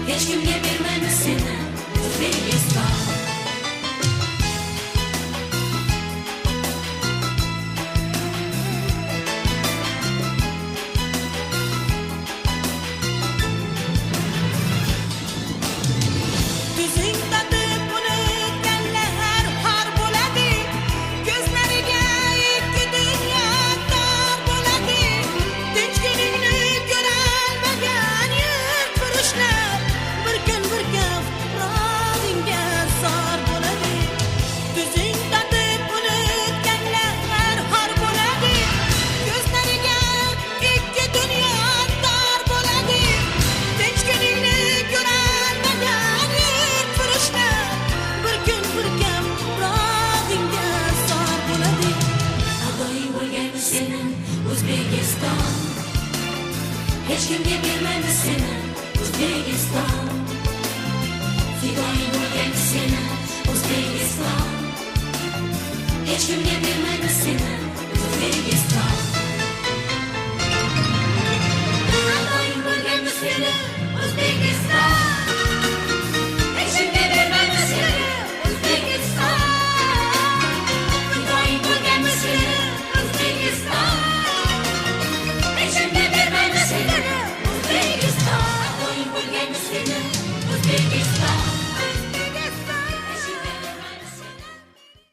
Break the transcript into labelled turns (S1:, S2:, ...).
S1: hech kimga bermaymiz seni O'zbekiston. O'zbekiston, hech kimga bermaymiz seni O'zbekiston. Fidoyi bo'lgan seni O'zbekiston, hech kimga bermaymiz seni O'zbekiston. Fidoyi bo'lgan seni O'zbekiston, hech kimga bermaymiz seni O'zbekiston. Fidoyi bo'lgan seni O'zbekiston. O'zbekiston,